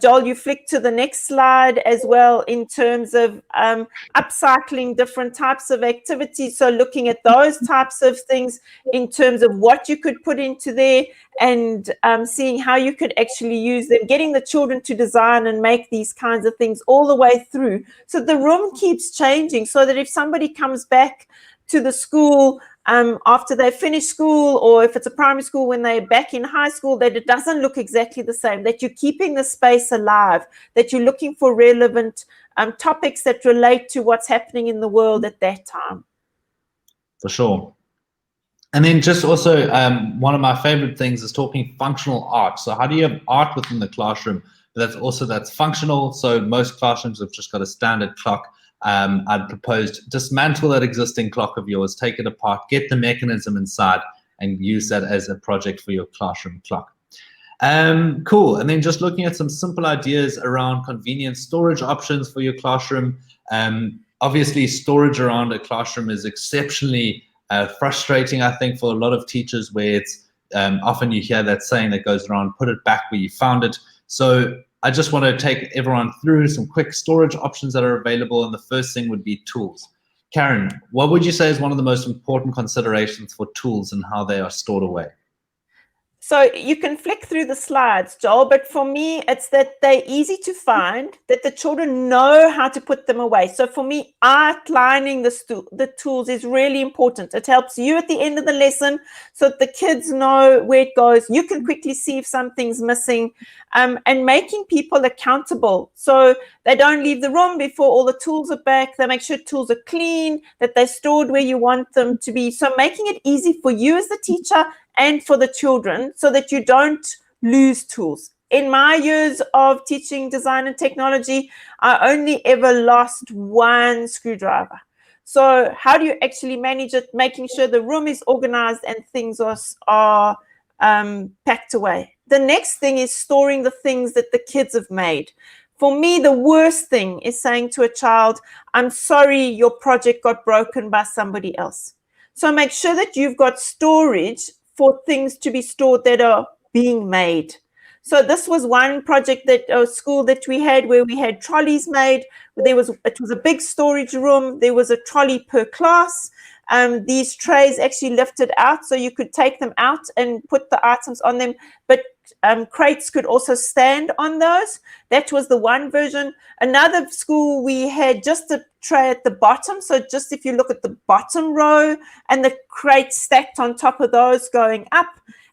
Joel, you flick to the next slide as well in terms of upcycling different types of activities. So looking at those types of things in terms of what you could put into there and seeing how you could actually use them, getting the children to design and make these kinds of things all the way through. So the room keeps changing so that if somebody comes back to the school after they finish school, or if it's a primary school when they're back in high school, that it doesn't look exactly the same, that you're keeping the space alive, that you're looking for relevant topics that relate to what's happening in the world at that time. For sure. And then just also one of my favorite things is talking functional art. So how do you have art within the classroom that's functional? So most classrooms have just got a standard clock. I'd proposed dismantle that existing clock of yours, take it apart, get the mechanism inside, and use that as a project for your classroom clock. Cool. And then just looking at some simple ideas around convenient storage options for your classroom. Obviously, storage around a classroom is exceptionally frustrating, I think, for a lot of teachers, where it's often you hear that saying that goes around, put it back where you found it. So I just want to take everyone through some quick storage options that are available, and the first thing would be tools. Karen, what would you say is one of the most important considerations for tools and how they are stored away? So you can flick through the slides, Joel, but for me, it's that they're easy to find, that the children know how to put them away. So for me, outlining the tools is really important. It helps you at the end of the lesson so that the kids know where it goes. You can quickly see if something's missing, and making people accountable. So they don't leave the room before all the tools are back. They make sure tools are clean, that they're stored where you want them to be. So making it easy for you as the teacher and for the children so that you don't lose tools. In my years of teaching design and technology, I only ever lost one screwdriver. So how do you actually manage it? Making sure the room is organized and things are packed away. The next thing is storing the things that the kids have made. For me, the worst thing is saying to a child, I'm sorry, your project got broken by somebody else. So make sure that you've got storage for things to be stored that are being made. So this was one project that a school that we had where we had trolleys made. It was a big storage room. There was a trolley per class. These trays actually lifted out, so you could take them out and put the items on them, but crates could also stand on those. That was the one version. Another school, we had just a tray at the bottom, so just if you look at the bottom row, and the crates stacked on top of those going up,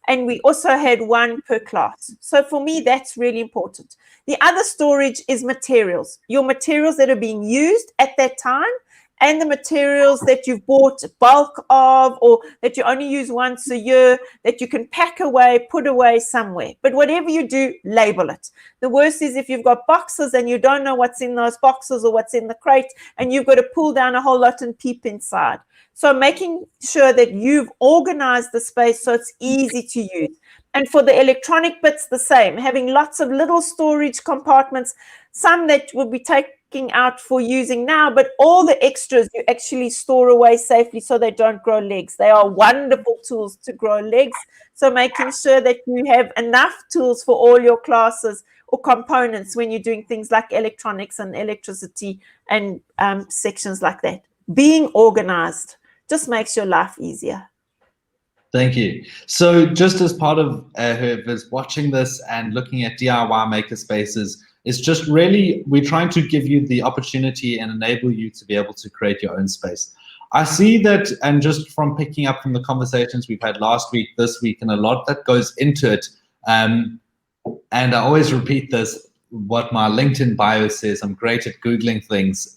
and we also had one per class. So for me, that's really important. The other storage is materials, your materials that are being used at that time, and the materials that you've bought bulk of, or that you only use once a year, that you can pack away, put away somewhere. But whatever you do, label it. The worst is if you've got boxes and you don't know what's in those boxes or what's in the crate, and you've got to pull down a whole lot and peep inside. So making sure that you've organized the space so it's easy to use. And for the electronic bits, the same, having lots of little storage compartments, some that will be taking out for using now, but all the extras you actually store away safely so they don't grow legs. They are wonderful tools to grow legs. So making sure that you have enough tools for all your classes or components when you're doing things like electronics and electricity and sections like that. Being organized just makes your life easier. Thank you. So just as part of whoever's watching this and looking at DIY makerspaces, it's just really, we're trying to give you the opportunity and enable you to be able to create your own space. I see that, and just from picking up from the conversations we've had last week, this week, and a lot that goes into it, and I always repeat this, what my LinkedIn bio says, I'm great at Googling things.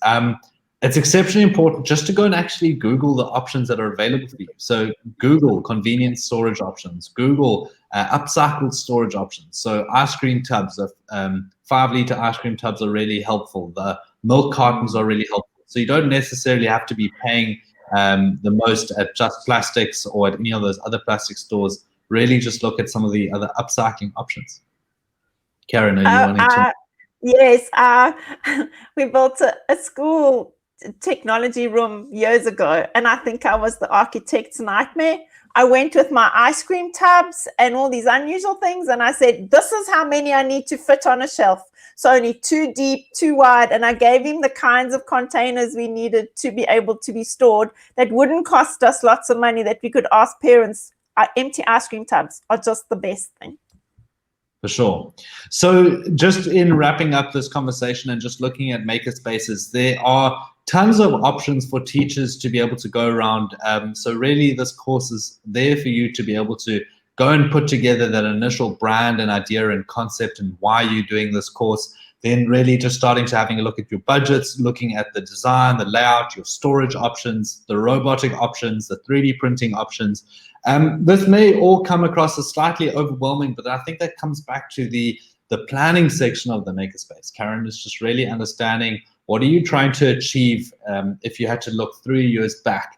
It's exceptionally important just to go and actually Google the options that are available for you. So Google convenience storage options, Google upcycled storage options. So ice cream tubs, 5-liter ice cream tubs are really helpful. The milk cartons are really helpful. So you don't necessarily have to be paying the most at Just Plastics or at any of those other plastic stores. Really just look at some of the other upcycling options. Karen, are you wanting to? Yes, we built a school technology room years ago, and I think I was the architect's nightmare. I went with my ice cream tubs and all these unusual things, and I said, this is how many I need to fit on a shelf. So only 2 deep, 2 wide, and I gave him the kinds of containers we needed to be able to be stored that wouldn't cost us lots of money, that we could ask parents. Empty ice cream tubs are just the best thing. For sure. So just in wrapping up this conversation and just looking at makerspaces, there are tons of options for teachers to be able to go around. So really this course is there for you to be able to go and put together that initial brand and idea and concept and why you're doing this course. Then really just starting to having a look at your budgets, looking at the design, the layout, your storage options, the robotic options, the 3D printing options. This may all come across as slightly overwhelming, but I think that comes back to the planning section of the makerspace. Karen is just really understanding, what are you trying to achieve if you had to look 3 years back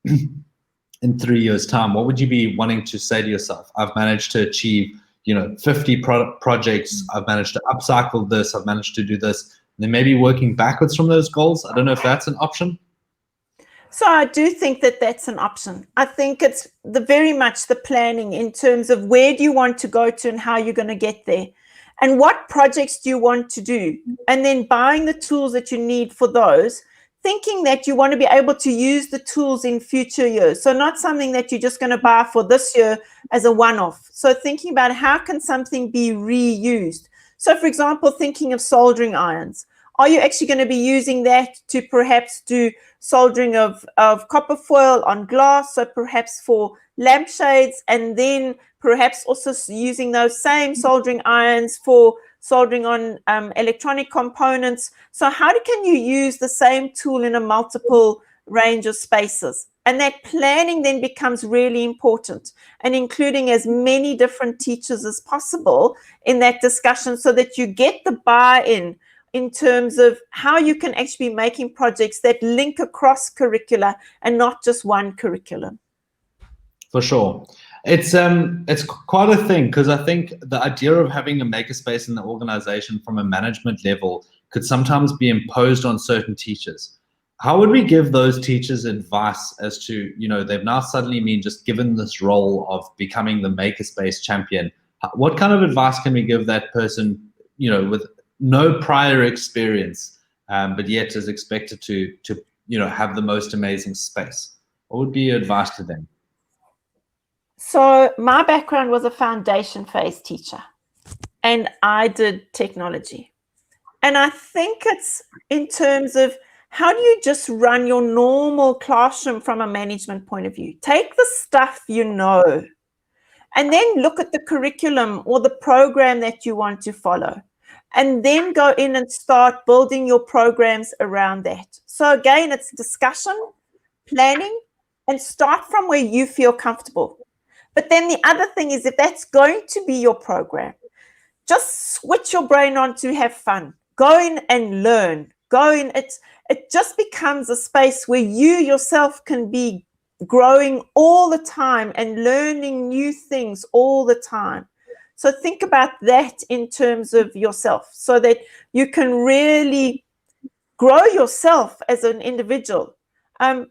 in 3 years' time? What would you be wanting to say to yourself? I've managed to achieve 50 projects. I've managed to upcycle this. I've managed to do this. And then maybe working backwards from those goals. I don't know if that's an option. So I do think that that's an option. I think it's very much the planning in terms of where do you want to go to and how you're going to get there, and what projects do you want to do, and then buying the tools that you need for those, thinking that you want to be able to use the tools in future years. So not something that you're just going to buy for this year as a one-off. So thinking about how can something be reused. So for example, thinking of soldering irons. Are you actually going to be using that to perhaps do soldering of copper foil on glass, so perhaps for lampshades, and then perhaps also using those same soldering irons for soldering on electronic components? So how can you use the same tool in a multiple range of spaces? And that planning then becomes really important, and including as many different teachers as possible in that discussion so that you get the buy-in in terms of how you can actually be making projects that link across curricula and not just one curriculum. For sure. It's quite a thing, because I think the idea of having a makerspace in the organization from a management level could sometimes be imposed on certain teachers. How would we give those teachers advice as to, they've now suddenly been just given this role of becoming the makerspace champion? What kind of advice can we give that person, with no prior experience, but yet is expected to have the most amazing space? What would be your advice to them? So my background was a foundation phase teacher, and I did technology. And I think it's in terms of how do you just run your normal classroom from a management point of view? Take the stuff and then look at the curriculum or the program that you want to follow, and then go in and start building your programs around that. So again, it's discussion, planning, and start from where you feel comfortable. But then the other thing is, if that's going to be your program, just switch your brain on to have fun. Go in and learn. It just becomes a space where you yourself can be growing all the time and learning new things all the time. So think about that in terms of yourself, so that you can really grow yourself as an individual.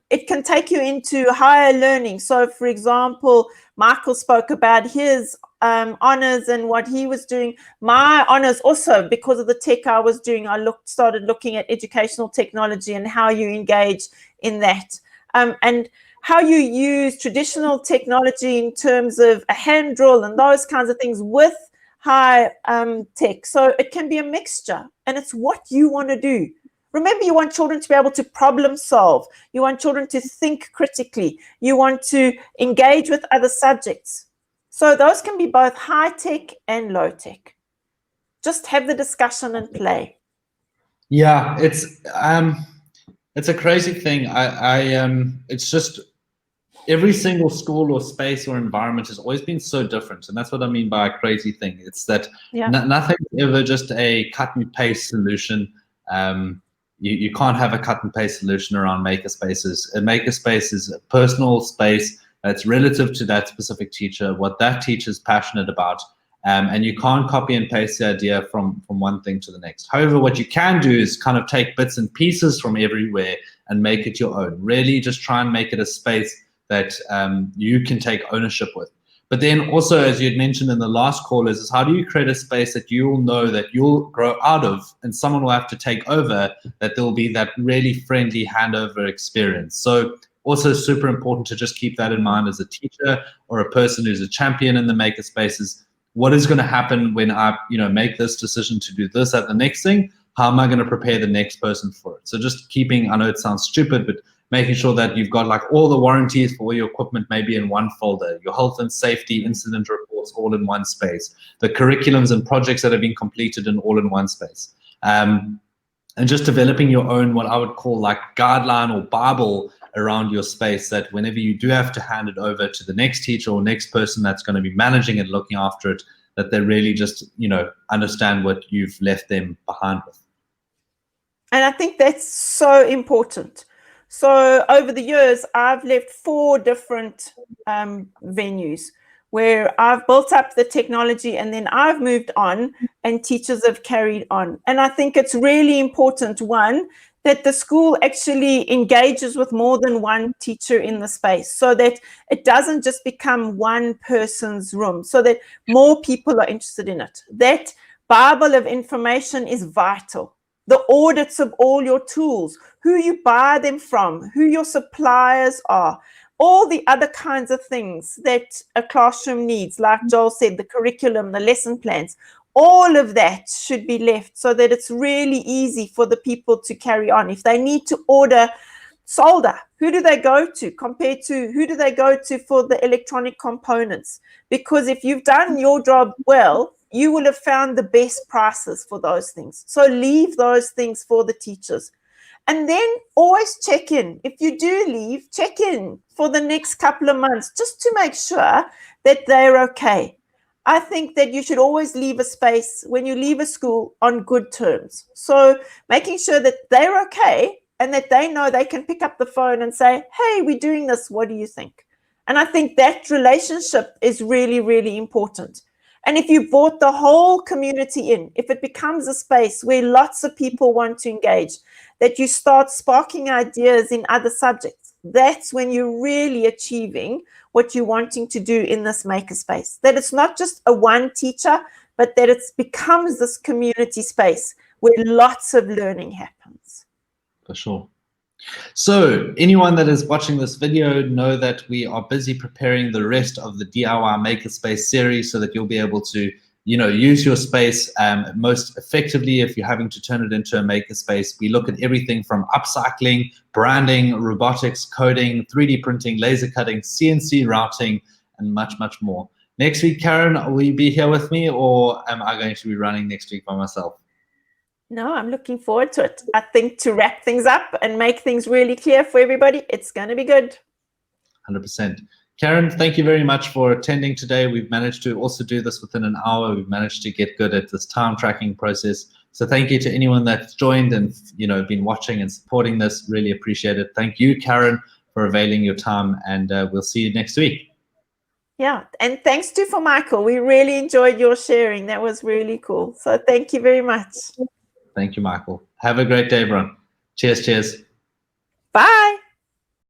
It can take you into higher learning. So for example, Michael spoke about his honors and what he was doing. My honors also, because of the tech I was doing, I started looking at educational technology and how you engage in that. And how you use traditional technology in terms of a hand drill and those kinds of things with high tech. So it can be a mixture, and it's what you want to do. Remember, you want children to be able to problem solve. You want children to think critically. You want to engage with other subjects. So those can be both high tech and low tech. Just have the discussion and play. Yeah, it's a crazy thing. It's just every single school or space or environment has always been so different, and that's what I mean by a crazy thing. It's that nothing's ever just a cut and paste solution. You can't have a cut and paste solution around makerspaces. A makerspace is a personal space that's relative to that specific teacher, what that teacher is passionate about. And you can't copy and paste the idea from one thing to the next. However, what you can do is kind of take bits and pieces from everywhere and make it your own. Really just try and make it a space that you can take ownership with. But then also, as you had mentioned in the last call, is how do you create a space that you'll know that you'll grow out of and someone will have to take over, that there will be that really friendly handover experience. So also super important to just keep that in mind as a teacher or a person who's a champion in the makerspaces. What is going to happen when I make this decision to do this at the next thing? How am I going to prepare the next person for it? So just keeping, I know it sounds stupid, but making sure that you've got like all the warranties for all your equipment maybe in one folder, your health and safety incident reports all in one space, the curriculums and projects that have been completed in all in one space. And just developing your own, what I would call like guideline or Bible around your space, that whenever you do have to hand it over to the next teacher or next person that's going to be managing and looking after it, that they really just, understand what you've left them behind with. And I think that's so important. So over the years, I've left 4 different venues where I've built up the technology, and then I've moved on and teachers have carried on. And I think it's really important, one, that the school actually engages with more than one teacher in the space, so that it doesn't just become one person's room, so that more people are interested in it. That Bible of information is vital. The audits of all your tools, who you buy them from, who your suppliers are, all the other kinds of things that a classroom needs, like Joel said, the curriculum, the lesson plans, all of that should be left so that it's really easy for the people to carry on. If they need to order solder, who do they go to compared to who do they go to for the electronic components? Because if you've done your job well, you will have found the best prices for those things. So leave those things for the teachers. And then always check in. If you do leave, check in for the next couple of months just to make sure that they're okay. I think that you should always leave a space when you leave a school on good terms. So making sure that they're okay and that they know they can pick up the phone and say, hey, we're doing this. What do you think? And I think that relationship is really, really important. And if you brought the whole community in, if it becomes a space where lots of people want to engage, that you start sparking ideas in other subjects, that's when you're really achieving what you're wanting to do in this makerspace. That it's not just a one teacher, but that it becomes this community space where lots of learning happens. For sure. So anyone that is watching this video, know that we are busy preparing the rest of the DIY Makerspace series so that you'll be able to, use your space most effectively if you're having to turn it into a makerspace. We look at everything from upcycling, branding, robotics, coding, 3D printing, laser cutting, CNC routing, and much, much more. Next week, Karen, will you be here with me, or am I going to be running next week by myself? No, I'm looking forward to it. I think to wrap things up and make things really clear for everybody, it's going to be good. 100%. Karen, thank you very much for attending today. We've managed to also do this within an hour. We've managed to get good at this time tracking process. So thank you to anyone that's joined and been watching and supporting this. Really appreciate it. Thank you, Karen, for availing your time, and we'll see you next week. Yeah, and thanks for Michael. We really enjoyed your sharing. That was really cool. So thank you very much. Thank you, Michael. Have a great day, everyone. Cheers, cheers. Bye.